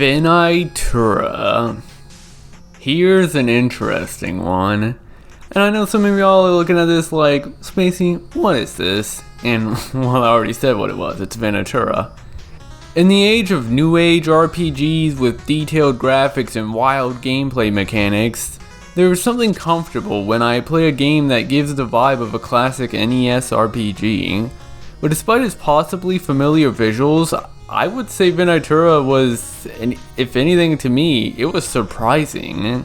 Venaitura. Here's an interesting one. And I know some of y'all are looking at this like, Spacey, what is this? And, well, I already said what it was. It's Venaitura. In the age of new age RPGs with detailed graphics and wild gameplay mechanics, there is something comfortable when I play a game that gives the vibe of a classic NES RPG. But despite its possibly familiar visuals, I would say Venaitura was, if anything to me, it was surprising.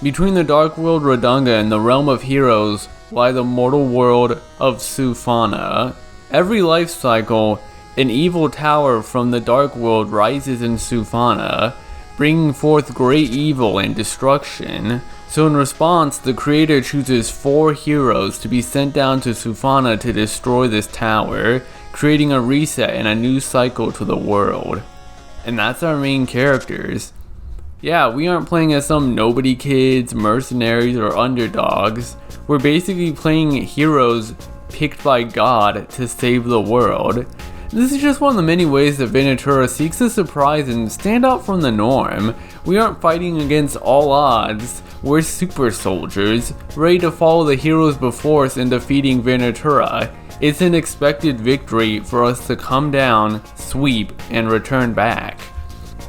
Between the Dark World Radunga and the Realm of Heroes lie the mortal world of Sufana. Every life cycle, an evil tower from the Dark World rises in Sufana, bringing forth great evil and destruction. So in response, the creator chooses 4 heroes to be sent down to Sufana to destroy this tower, creating a reset and a new cycle to the world. And that's our main characters. Yeah, we aren't playing as some nobody kids, mercenaries, or underdogs. We're basically playing heroes picked by God to save the world. This is just one of the many ways that Venaitura seeks to surprise and stand out from the norm. We aren't fighting against all odds. We're super soldiers, ready to follow the heroes before us in defeating Venaitura. It's an expected victory for us to come down, sweep, and return back.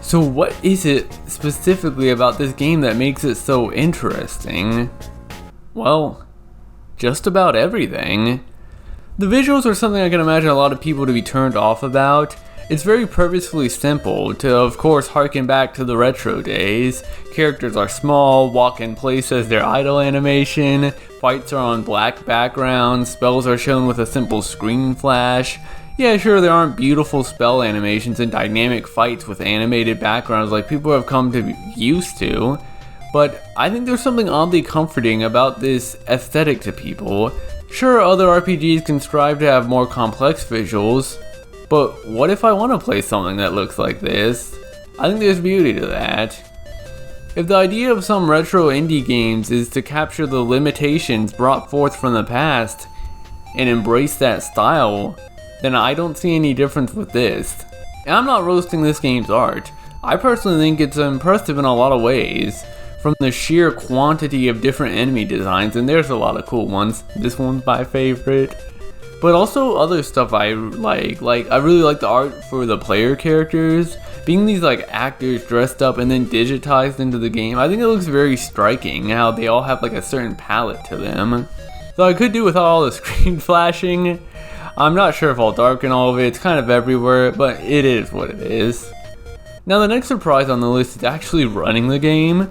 So what is it specifically about this game that makes it so interesting? Well, just about everything. The visuals are something I can imagine a lot of people to be turned off about. It's very purposefully simple to, of course, harken back to the retro days. Characters are small, walk in place as their idle animation, fights are on black backgrounds, spells are shown with a simple screen flash. Yeah, sure, there aren't beautiful spell animations and dynamic fights with animated backgrounds like people have come to be used to, but I think there's something oddly comforting about this aesthetic to people. Sure, other RPGs can strive to have more complex visuals, but what if I want to play something that looks like this? I think there's beauty to that. If the idea of some retro indie games is to capture the limitations brought forth from the past and embrace that style, then I don't see any difference with this. And I'm not roasting this game's art. I personally think it's impressive in a lot of ways. From the sheer quantity of different enemy designs, and there's a lot of cool ones. This one's my favorite. But also other stuff I like I really like the art for the player characters. Being these like actors dressed up and then digitized into the game, I think it looks very striking how they all have like a certain palette to them. So I could do without all the screen flashing. I'm not sure if I'll darken all of it, it's kind of everywhere, but it is what it is. Now the next surprise on the list is actually running the game.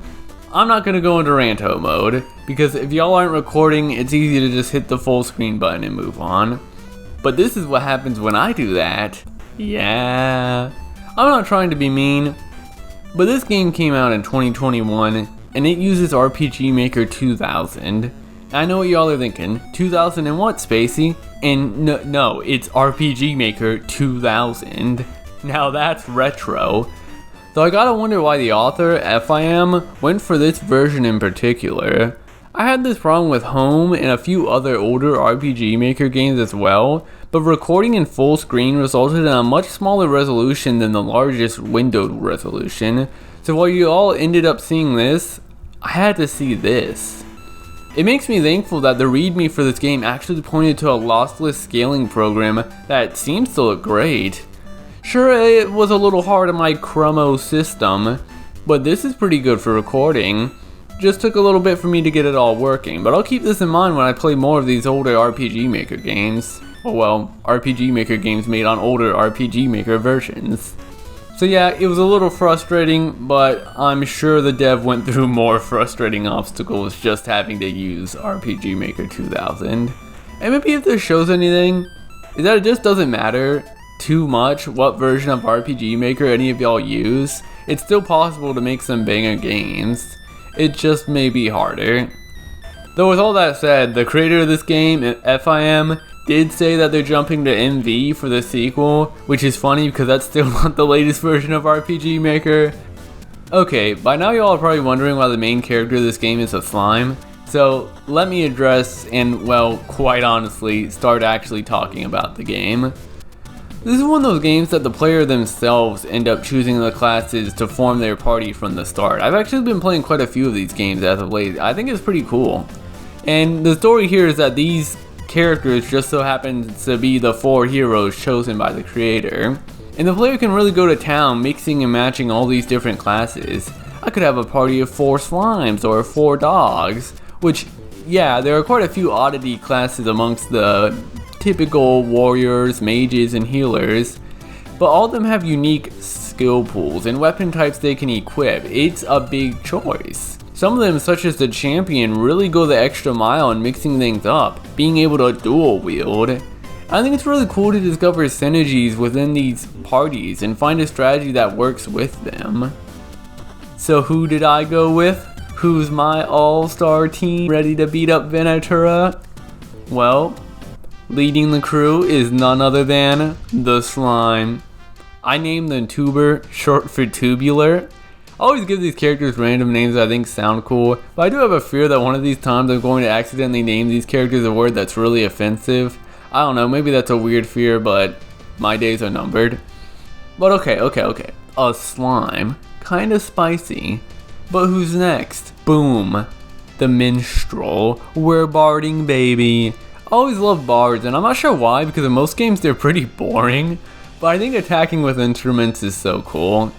I'm not going to go into Ranto mode, because if y'all aren't recording, it's easy to just hit the full screen button and move on. But this is what happens when I do that. Yeah. I'm not trying to be mean, but this game came out in 2021, and it uses RPG Maker 2000. I know what y'all are thinking, 2000 and what, Spacey? And no, it's RPG Maker 2000. Now that's retro. Though I gotta wonder why the author, FIM, went for this version in particular. I had this problem with Home and a few other older RPG Maker games as well, but recording in full screen resulted in a much smaller resolution than the largest windowed resolution. So while you all ended up seeing this, I had to see this. It makes me thankful that the README for this game actually pointed to a lossless scaling program that seems to look great. Sure, it was a little hard on my Chromo system, but this is pretty good for recording. Just took a little bit for me to get it all working, but I'll keep this in mind when I play more of these older RPG Maker games. Oh well, RPG Maker games made on older RPG Maker versions. So yeah, it was a little frustrating, but I'm sure the dev went through more frustrating obstacles just having to use RPG Maker 2000. And maybe if this shows anything, is that it just doesn't matter too much what version of RPG Maker any of y'all use. It's still possible to make some banger games. It just may be harder. Though with all that said, the creator of this game, FIM, did say that they're jumping to MV for the sequel, which is funny because that's still not the latest version of RPG Maker. Okay, by now y'all are probably wondering why the main character of this game is a slime. So let me address and, well, quite honestly, start actually talking about the game. This is one of those games that the player themselves end up choosing the classes to form their party from the start. I've actually been playing quite a few of these games as of late. I think it's pretty cool. And the story here is that these characters just so happen to be the 4 heroes chosen by the creator. And the player can really go to town mixing and matching all these different classes. I could have a party of 4 slimes or 4 dogs, which, yeah, there are quite a few oddity classes amongst the typical warriors, mages, and healers, but all of them have unique skill pools and weapon types they can equip. It's a big choice. Some of them, such as the champion, really go the extra mile in mixing things up, being able to dual wield. I think it's really cool to discover synergies within these parties and find a strategy that works with them. So who did I go with? Who's my all-star team ready to beat up Venaitura? Well, leading the crew is none other than the slime. I named them Tuber, short for tubular. I always give these characters random names that I think sound cool, but I do have a fear that one of these times I'm going to accidentally name these characters a word that's really offensive. I don't know, maybe that's a weird fear, but my days are numbered. But okay. A slime. Kinda spicy. But who's next? Boom. The minstrel. We're barding, baby. I always love bards, and I'm not sure why, because in most games they're pretty boring, but I think attacking with instruments is so cool.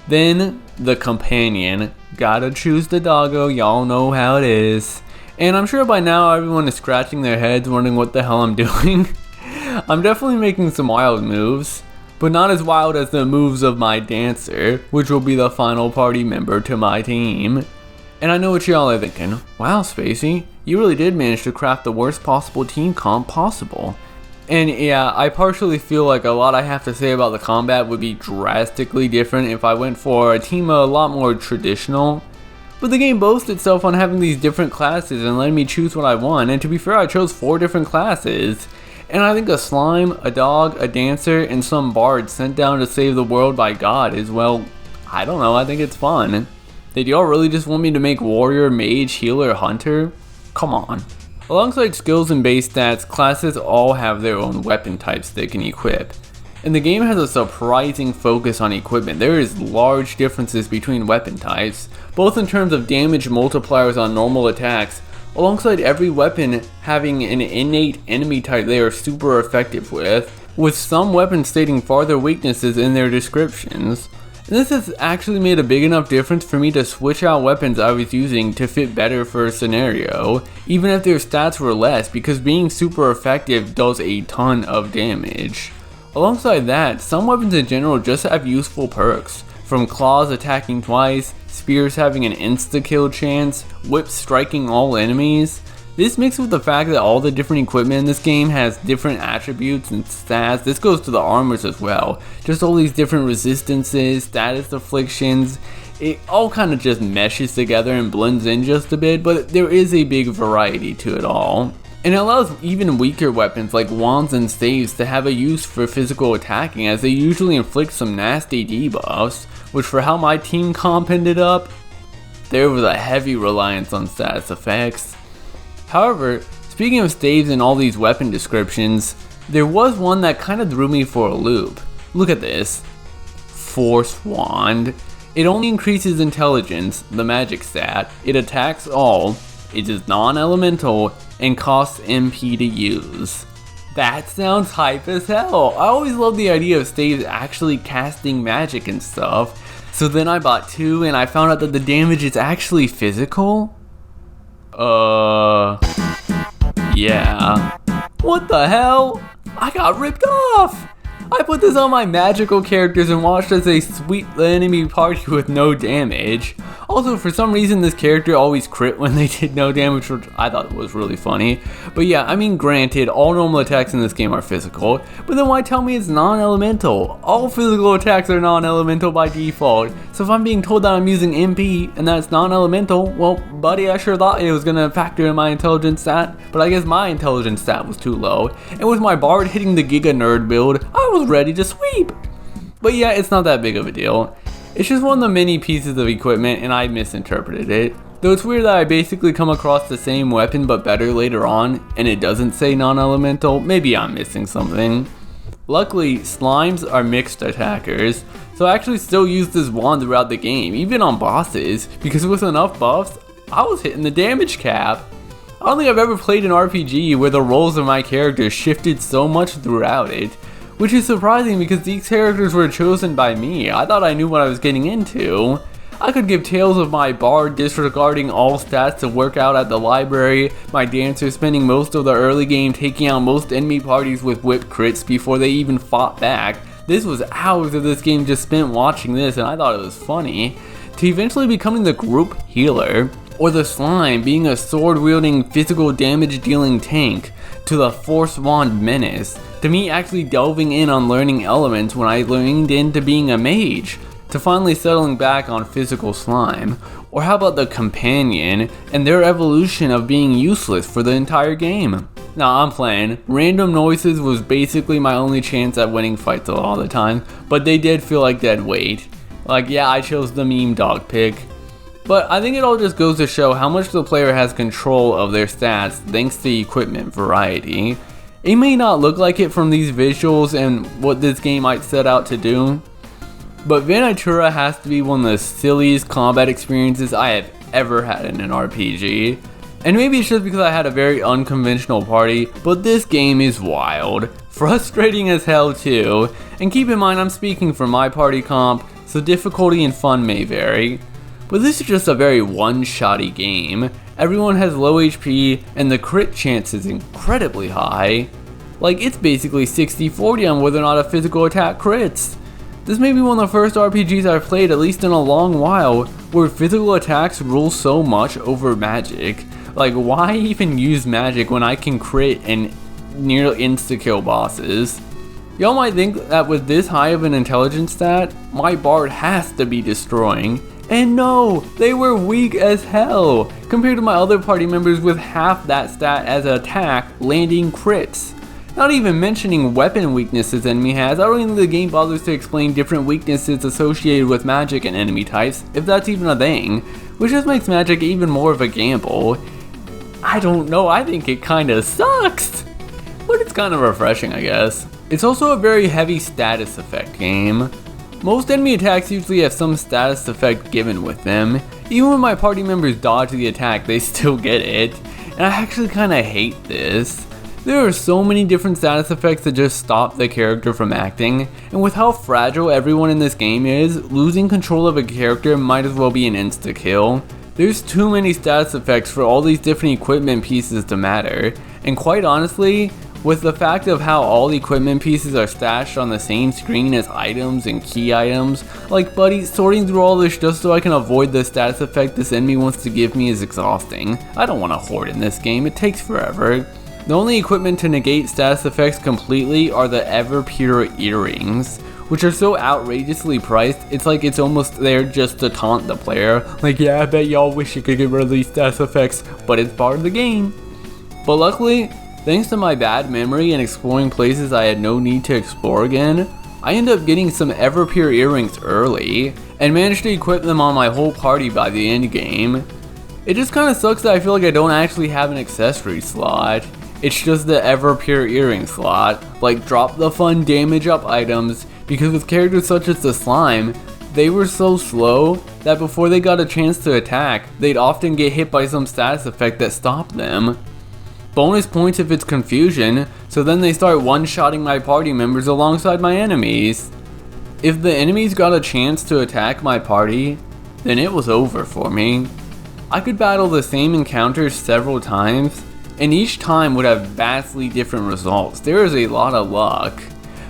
Then, the companion. Gotta choose the doggo, y'all know how it is. And I'm sure by now everyone is scratching their heads wondering what the hell I'm doing. I'm definitely making some wild moves, but not as wild as the moves of my dancer, which will be the final party member to my team. And I know what y'all are thinking. Wow, Spacey, you really did manage to craft the worst possible team comp possible. And yeah, I partially feel like a lot I have to say about the combat would be drastically different if I went for a team a lot more traditional. But the game boasts itself on having these different classes and letting me choose what I want, and to be fair, I chose 4 different classes. And I think a slime, a dog, a dancer, and some bard sent down to save the world by God is, well, I don't know, I think it's fun. Did y'all really just want me to make warrior, mage, healer, hunter? Come on. Alongside skills and base stats, classes all have their own weapon types they can equip. And the game has a surprising focus on equipment. There is large differences between weapon types, both in terms of damage multipliers on normal attacks, alongside every weapon having an innate enemy type they are super effective with some weapons stating farther weaknesses in their descriptions. And this has actually made a big enough difference for me to switch out weapons I was using to fit better for a scenario, even if their stats were less, because being super effective does a ton of damage. Alongside that, some weapons in general just have useful perks, from claws attacking twice, spears having an insta-kill chance, whips striking all enemies. This mixed with the fact that all the different equipment in this game has different attributes and stats. This goes to the armors as well. Just all these different resistances, status afflictions. It all kind of just meshes together and blends in just a bit, but there is a big variety to it all. And it allows even weaker weapons like wands and staves to have a use for physical attacking, as they usually inflict some nasty debuffs, which for how my team comp ended up, there was a heavy reliance on status effects. However, speaking of staves and all these weapon descriptions, there was one that kind of threw me for a loop. Look at this. Force Wand. It only increases intelligence, the magic stat, it attacks all, it is non-elemental, and costs MP to use. That sounds hype as hell. I always love the idea of staves actually casting magic and stuff. So then I bought 2 and I found out that the damage is actually physical? Yeah. What the hell? I got ripped off! I put this on my magical characters and watched as they sweep the enemy party with no damage. Also, for some reason this character always crit when they did no damage, which I thought was really funny. But yeah, I mean, granted, all normal attacks in this game are physical, but then why tell me it's non-elemental? All physical attacks are non-elemental by default, so if I'm being told that I'm using MP and that's non-elemental, well, buddy, I sure thought it was gonna factor in my intelligence stat, but I guess my intelligence stat was too low, and with my bard hitting the Giga Nerd build, I was ready to sweep. But yeah, it's not that big of a deal. It's just one of the many pieces of equipment and I misinterpreted it. Though it's weird that I basically come across the same weapon but better later on and it doesn't say non-elemental. Maybe I'm missing something. Luckily, slimes are mixed attackers, so I actually still use this wand throughout the game, even on bosses, because with enough buffs, I was hitting the damage cap. I don't think I've ever played an RPG where the roles of my characters shifted so much throughout it, which is surprising because these characters were chosen by me. I thought I knew what I was getting into. I could give tales of my bard disregarding all stats to work out at the library, my dancer spending most of the early game taking out most enemy parties with whip crits before they even fought back. This was hours of this game just spent watching this, and I thought it was funny. To eventually becoming the group healer, or the slime being a sword-wielding physical damage-dealing tank, to the force wand menace, to me actually delving in on learning elements when I leaned into being a mage, to finally settling back on physical slime. Or how about the companion and their evolution of being useless for the entire game? Nah, I'm playing. Random noises was basically my only chance at winning fights a lot of the time, but they did feel like dead weight. Like, yeah, I chose the meme dog pick. But I think it all just goes to show how much the player has control of their stats thanks to equipment variety. It may not look like it from these visuals and what this game might set out to do, but Venaitura has to be one of the silliest combat experiences I have ever had in an RPG. And maybe it's just because I had a very unconventional party, but this game is wild. Frustrating as hell too. And keep in mind I'm speaking for my party comp, so difficulty and fun may vary. But this is just a very one-shotty game. Everyone has low HP and the crit chance is incredibly high. Like, it's basically 60-40 on whether or not a physical attack crits. This may be one of the first RPGs I've played, at least in a long while, where physical attacks rule so much over magic. Like, why even use magic when I can crit and nearly insta-kill bosses? Y'all might think that with this high of an intelligence stat, my bard has to be destroying. And no, they were weak as hell, compared to my other party members with half that stat as an attack, landing crits. Not even mentioning weapon weaknesses enemy has. I don't even think the game bothers to explain different weaknesses associated with magic and enemy types, if that's even a thing, which just makes magic even more of a gamble. I don't know, I think it kinda sucks, but it's kinda refreshing, I guess. It's also a very heavy status effect game. Most enemy attacks usually have some status effect given with them. Even when my party members dodge the attack, they still get it, and I actually kinda hate this. There are so many different status effects that just stop the character from acting, and with how fragile everyone in this game is, losing control of a character might as well be an insta-kill. There's too many status effects for all these different equipment pieces to matter, and quite honestly, with the fact of how all the equipment pieces are stashed on the same screen as items and key items, like buddy, sorting through all this just so I can avoid the status effect this enemy wants to give me is exhausting. I don't want to hoard in this game, it takes forever. The only equipment to negate status effects completely are the ever pure earrings, which are so outrageously priced, it's like it's almost there just to taunt the player. Like, yeah, I bet y'all wish you could get rid of these status effects, but it's part of the game. But luckily, thanks to my bad memory and exploring places I had no need to explore again, I ended up getting some ever pure earrings early, and managed to equip them on my whole party by the end game. It just kinda sucks that I feel like I don't actually have an accessory slot. It's just the ever pure earring slot, like drop the fun damage up items, because with characters such as the slime, they were so slow that before they got a chance to attack, they'd often get hit by some status effect that stopped them. Bonus points if it's confusion, so then they start one-shotting my party members alongside my enemies. If the enemies got a chance to attack my party, then it was over for me. I could battle the same encounters several times, and each time would have vastly different results. There is a lot of luck.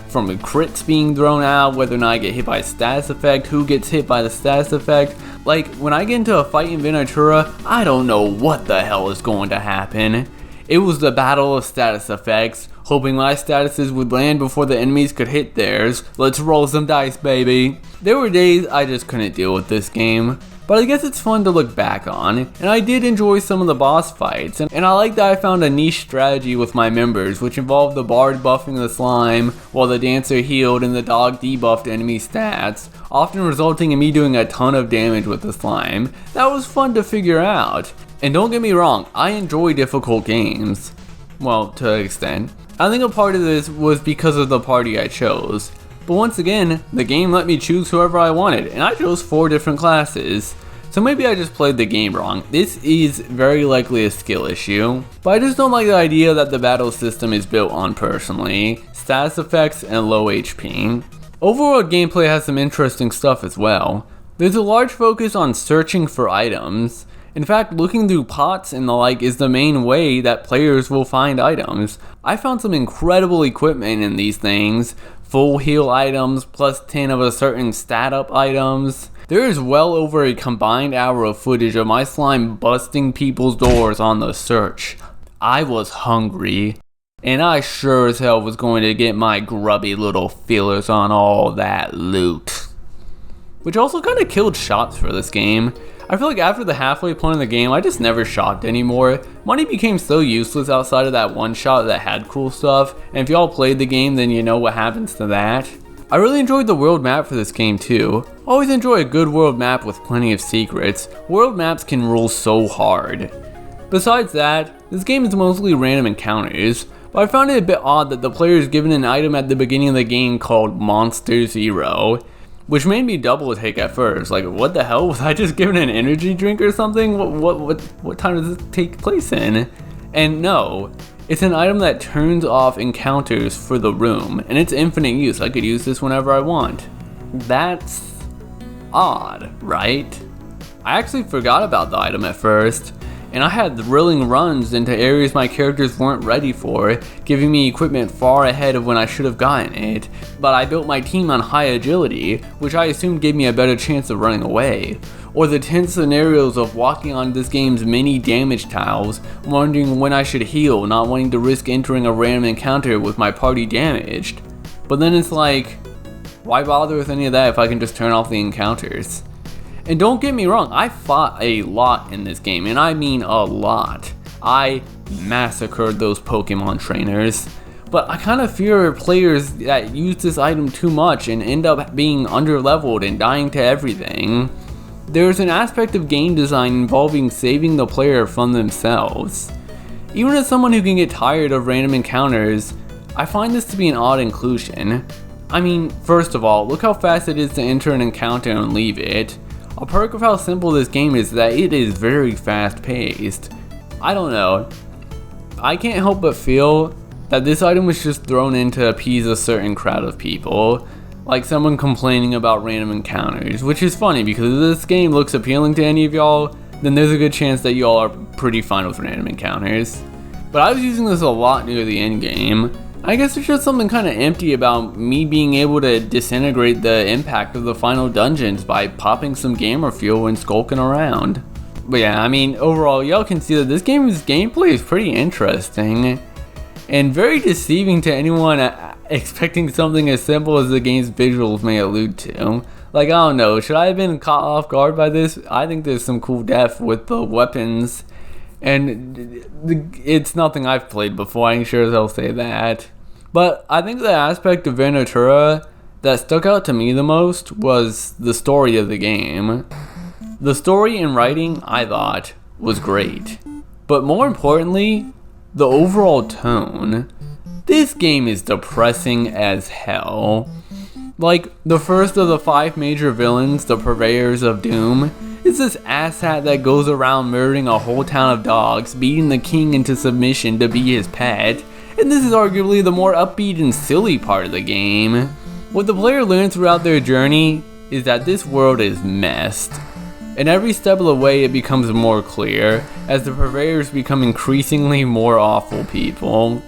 From the crits being thrown out, whether or not I get hit by a status effect, who gets hit by the status effect. Like, when I get into a fight in Venaitura, I don't know what the hell is going to happen. It was the battle of status effects, hoping my statuses would land before the enemies could hit theirs. Let's roll some dice, baby. There were days I just couldn't deal with this game, but I guess it's fun to look back on, and I did enjoy some of the boss fights, and I like that I found a niche strategy with my members, which involved the bard buffing the slime, while the dancer healed and the dog debuffed enemy stats, often resulting in me doing a ton of damage with the slime. That was fun to figure out. And don't get me wrong, I enjoy difficult games. Well, to an extent. I think a part of this was because of the party I chose. But once again, the game let me choose whoever I wanted, and I chose 4 different classes. So maybe I just played the game wrong. This is very likely a skill issue, but I just don't like the idea that the battle system is built on personally, status effects and low HP. Overworld gameplay has some interesting stuff as well. There's a large focus on searching for items. In fact, looking through pots and the like is the main way that players will find items. I found some incredible equipment in these things, full heal items, plus 10 of a certain stat up items. There is well over a combined hour of footage of my slime busting people's doors on the search. I was hungry, and I sure as hell was going to get my grubby little feelers on all that loot. Which also kind of killed shots for this game. I feel like after the halfway point of the game, I just never shopped anymore. Money became so useless outside of that one shot that had cool stuff, and if y'all played the game, then you know what happens to that. I really enjoyed the world map for this game too. Always enjoy a good world map with plenty of secrets. World maps can rule so hard. Besides that, this game is mostly random encounters, but I found it a bit odd that the player is given an item at the beginning of the game called Monster Zero, which made me double take at first. Like, what the hell? Was I just given an energy drink or something? What time does this take place in? And no, it's an item that turns off encounters for the room, and it's infinite use. I could use this whenever I want. That's odd, right? I actually forgot about the item at first, and I had thrilling runs into areas my characters weren't ready for, giving me equipment far ahead of when I should have gotten it, but I built my team on high agility, which I assumed gave me a better chance of running away. Or the tense scenarios of walking on this game's many damage tiles, wondering when I should heal, not wanting to risk entering a random encounter with my party damaged. But then it's like, why bother with any of that if I can just turn off the encounters? And don't get me wrong, I fought a lot in this game, and I mean a lot. I massacred those Pokemon trainers, but I kind of fear players that use this item too much and end up being underleveled and dying to everything. There's an aspect of game design involving saving the player from themselves. Even as someone who can get tired of random encounters, I find this to be an odd inclusion. I mean, first of all, look how fast it is to enter an encounter and leave it. A perk of how simple this game is that it is very fast paced. I don't know. I can't help but feel that this item was just thrown in to appease a certain crowd of people. Like someone complaining about random encounters, which is funny because if this game looks appealing to any of y'all, then there's a good chance that y'all are pretty fine with random encounters. But I was using this a lot near the end game. I guess there's just something kind of empty about me being able to disintegrate the impact of the final dungeons by popping some gamer fuel and skulking around. But yeah, I mean, overall, y'all can see that this game's gameplay is pretty interesting and very deceiving to anyone expecting something as simple as the game's visuals may allude to. Like, I don't know, should I have been caught off guard by this? I think there's some cool depth with the weapons, and it's nothing I've played before, I'm sure as I'll say that. But I think the aspect of Venaitura that stuck out to me the most was the story of the game. The story and writing, I thought, was great. But more importantly, the overall tone. This game is depressing as hell. Like, the first of the 5 major villains, the Purveyors of Doom, is this asshat that goes around murdering a whole town of dogs, beating the king into submission to be his pet, and this is arguably the more upbeat and silly part of the game. What the player learns throughout their journey is that this world is messed, and every step of the way it becomes more clear, as the Purveyors become increasingly more awful people.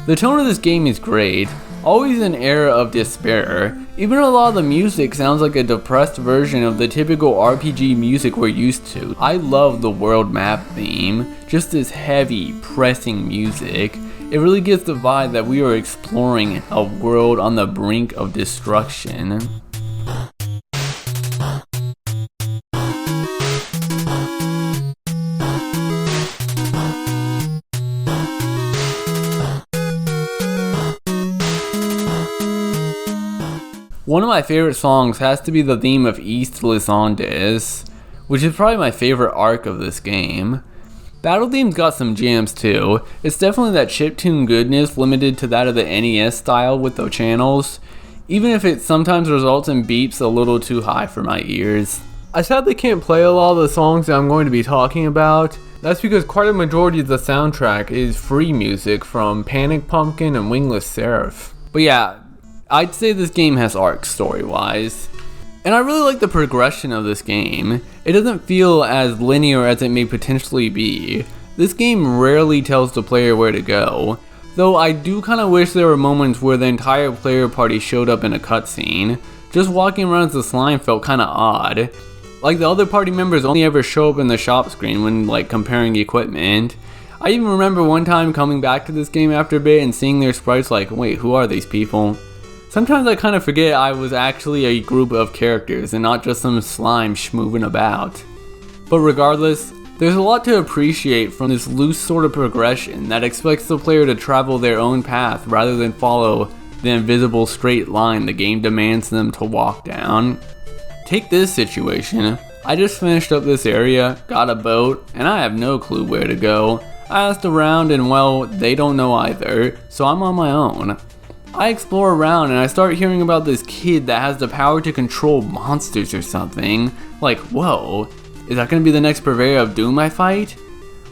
The tone of this game is great, always an era of despair. Even a lot of the music sounds like a depressed version of the typical RPG music we're used to. I love the world map theme, just this heavy, pressing music. It really gives the vibe that we are exploring a world on the brink of destruction. One of my favorite songs has to be the theme of East Les Andes, which is probably my favorite arc of this game. Battle theme's got some jams too. It's definitely that chiptune goodness limited to that of the NES style with the channels, even if it sometimes results in beeps a little too high for my ears. I sadly can't play a lot of the songs that I'm going to be talking about. That's because quite a majority of the soundtrack is free music from Panic Pumpkin and Wingless Seraph. But yeah, I'd say this game has arcs story-wise. And I really like the progression of this game. It doesn't feel as linear as it may potentially be. This game rarely tells the player where to go, though I do kinda wish there were moments where the entire player party showed up in a cutscene. Just walking around as a slime felt kinda odd. Like the other party members only ever show up in the shop screen when like comparing equipment. I even remember one time coming back to this game after a bit and seeing their sprites like, wait, who are these people? Sometimes I kind of forget I was actually a group of characters and not just some slime moving about. But regardless, there's a lot to appreciate from this loose sort of progression that expects the player to travel their own path rather than follow the invisible straight line the game demands them to walk down. Take this situation. I just finished up this area, got a boat, and I have no clue where to go. I asked around and well, they don't know either, so I'm on my own. I explore around and I start hearing about this kid that has the power to control monsters or something. Like, whoa, is that gonna be the next purveyor of doom I fight?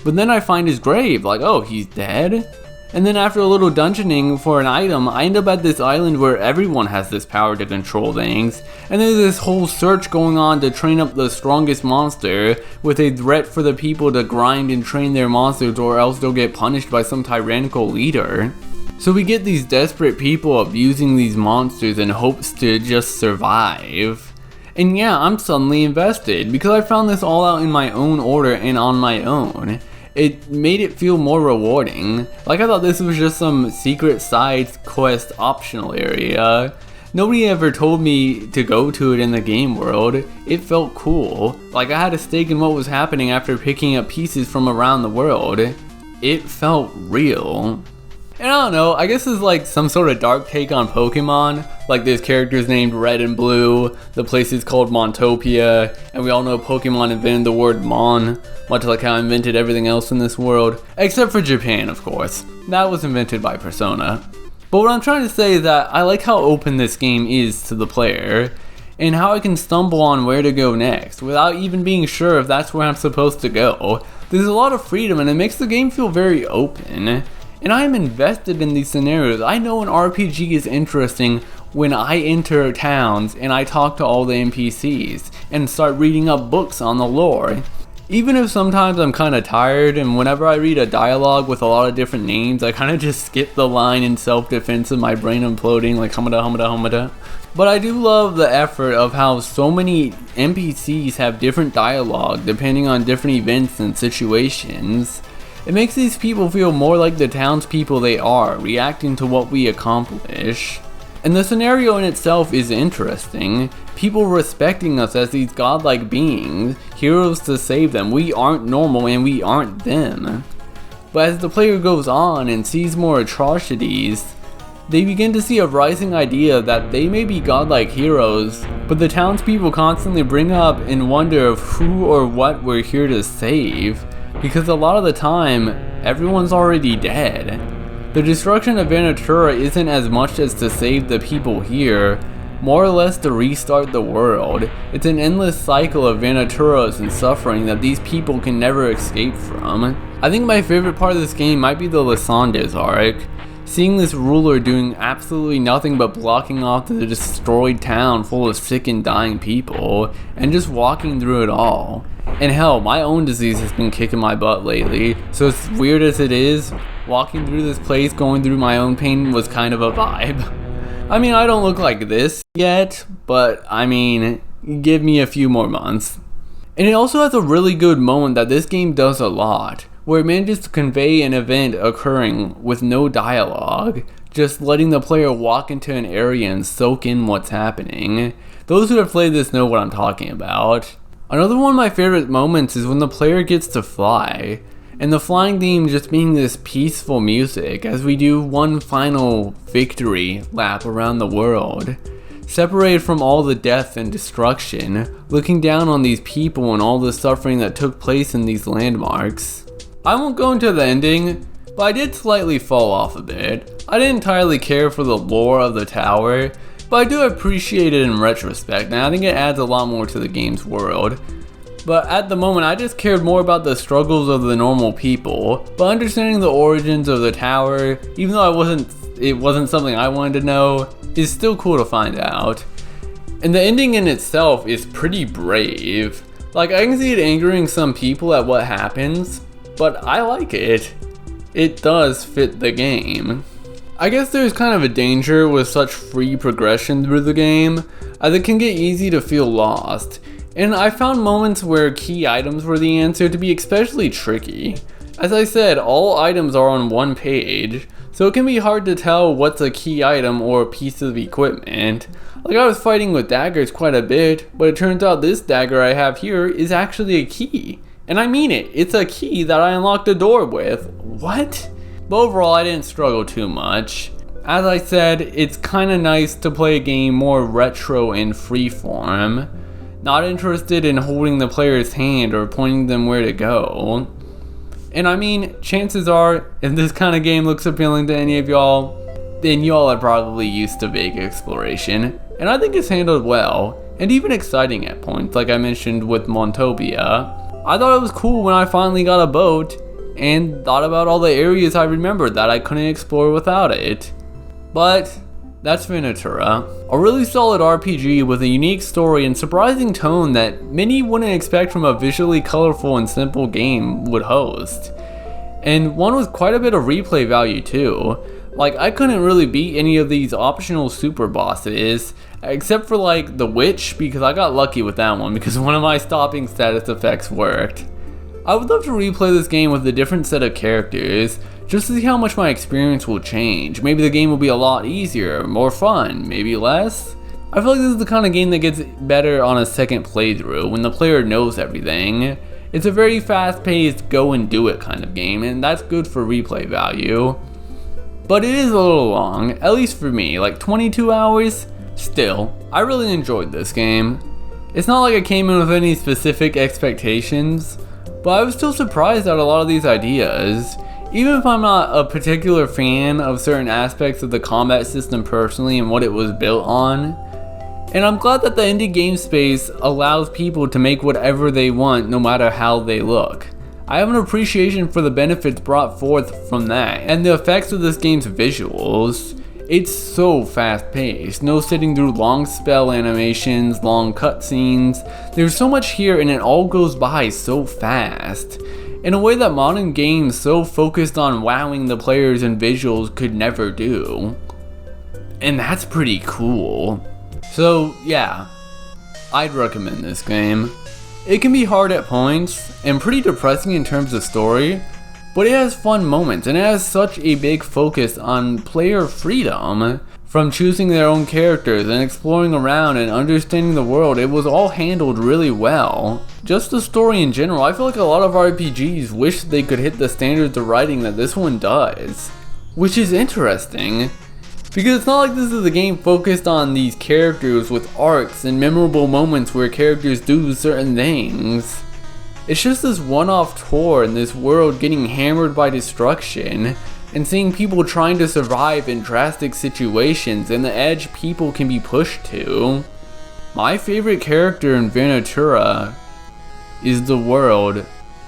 But then I find his grave, like, oh, he's dead? And then after a little dungeoning for an item, I end up at this island where everyone has this power to control things. And there's this whole search going on to train up the strongest monster, with a threat for the people to grind and train their monsters or else they'll get punished by some tyrannical leader. So we get these desperate people abusing these monsters in hopes to just survive. And yeah, I'm suddenly invested because I found this all out in my own order and on my own. It made it feel more rewarding. Like I thought this was just some secret side quest optional area. Nobody ever told me to go to it in the game world. It felt cool. Like I had a stake in what was happening after picking up pieces from around the world. It felt real. And I don't know, I guess it's like some sort of dark take on Pokemon. Like there's characters named Red and Blue, the place is called Montopia, and we all know Pokemon invented the word Mon, much like how I invented everything else in this world. Except for Japan, of course. That was invented by Persona. But what I'm trying to say is that I like how open this game is to the player, and how I can stumble on where to go next, without even being sure if that's where I'm supposed to go. There's a lot of freedom and it makes the game feel very open. And I am invested in these scenarios. I know an RPG is interesting when I enter towns and I talk to all the NPCs and start reading up books on the lore. Even if sometimes I'm kind of tired and whenever I read a dialogue with a lot of different names, I kind of just skip the line in self-defense of my brain imploding like humada humada humada. But I do love the effort of how so many NPCs have different dialogue depending on different events and situations. It makes these people feel more like the townspeople they are, reacting to what we accomplish. And the scenario in itself is interesting. People respecting us as these godlike beings, heroes to save them. We aren't normal and we aren't them. But as the player goes on and sees more atrocities, they begin to see a rising idea that they may be godlike heroes, but the townspeople constantly bring up and wonder of who or what we're here to save. Because a lot of the time, everyone's already dead. The destruction of Venaitura isn't as much as to save the people here, more or less to restart the world. It's an endless cycle of Venaituras and suffering that these people can never escape from. I think my favorite part of this game might be the Lysandes arc. Seeing this ruler doing absolutely nothing but blocking off the destroyed town full of sick and dying people, and just walking through it all. And hell, my own disease has been kicking my butt lately, so as weird as it is, walking through this place going through my own pain was kind of a vibe. I mean, I don't look like this yet, but I mean, give me a few more months. And it also has a really good moment that this game does a lot, where it manages to convey an event occurring with no dialogue, just letting the player walk into an area and soak in what's happening. Those who have played this know what I'm talking about. Another one of my favorite moments is when the player gets to fly, and the flying theme just being this peaceful music as we do one final victory lap around the world. Separated from all the death and destruction, looking down on these people and all the suffering that took place in these landmarks. I won't go into the ending, but I did slightly fall off a bit. I didn't entirely care for the lore of the tower, but I do appreciate it in retrospect, and I think it adds a lot more to the game's world. But at the moment, I just cared more about the struggles of the normal people. But understanding the origins of the tower, even though it wasn't something I wanted to know, is still cool to find out. And the ending in itself is pretty brave. Like, I can see it angering some people at what happens, but I like it. It does fit the game. I guess there's kind of a danger with such free progression through the game, as it can get easy to feel lost. And I found moments where key items were the answer to be especially tricky. As I said, all items are on one page, so it can be hard to tell what's a key item or a piece of equipment. Like, I was fighting with daggers quite a bit, but it turns out this dagger I have here is actually a key. And I mean it, it's a key that I unlocked a door with. What? But overall, I didn't struggle too much. As I said, it's kinda nice to play a game more retro and freeform. Not interested in holding the player's hand or pointing them where to go. And I mean, chances are, if this kind of game looks appealing to any of y'all, then y'all are probably used to vague exploration. And I think it's handled well, and even exciting at points, like I mentioned with Montopia. I thought it was cool when I finally got a boat, and thought about all the areas I remembered that I couldn't explore without it. But that's Venaitura, a really solid RPG with a unique story and surprising tone that many wouldn't expect from a visually colorful and simple game would host. And one with quite a bit of replay value too. Like, I couldn't really beat any of these optional super bosses, except for like the witch, because I got lucky with that one because one of my stopping status effects worked. I would love to replay this game with a different set of characters, just to see how much my experience will change. Maybe the game will be a lot easier, more fun, maybe less. I feel like this is the kind of game that gets better on a second playthrough, when the player knows everything. It's a very fast-paced, go and do it kind of game, and that's good for replay value. But it is a little long, at least for me, like 22 hours? Still, I really enjoyed this game. It's not like I came in with any specific expectations, but I was still surprised at a lot of these ideas. Even if I'm not a particular fan of certain aspects of the combat system personally and what it was built on. And I'm glad that the indie game space allows people to make whatever they want no matter how they look. I have an appreciation for the benefits brought forth from that, and the effects of this game's visuals. It's so fast paced, no sitting through long spell animations, long cutscenes. There's so much here and it all goes by so fast. In a way that modern games so focused on wowing the players and visuals could never do. And that's pretty cool. So yeah, I'd recommend this game. It can be hard at points, and pretty depressing in terms of story, but it has fun moments, and it has such a big focus on player freedom. From choosing their own characters and exploring around and understanding the world, it was all handled really well. Just the story in general, I feel like a lot of RPGs wish they could hit the standards of writing that this one does. Which is interesting, because it's not like this is a game focused on these characters with arcs and memorable moments where characters do certain things. It's just this one-off tour in this world getting hammered by destruction, and seeing people trying to survive in drastic situations and the edge people can be pushed to. My favorite character in Venaitura is the world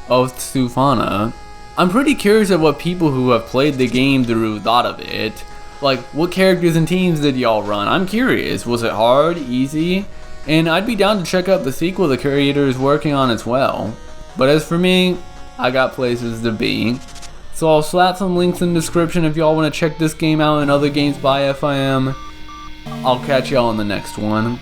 of Tsufana. I'm pretty curious at what people who have played the game through thought of it. Like, what characters and teams did y'all run? I'm curious. Was it hard, easy? And I'd be down to check out the sequel the creator is working on as well. But as for me, I got places to be. So I'll slap some links in the description if y'all want to check this game out and other games by FIM. I'll catch y'all in the next one.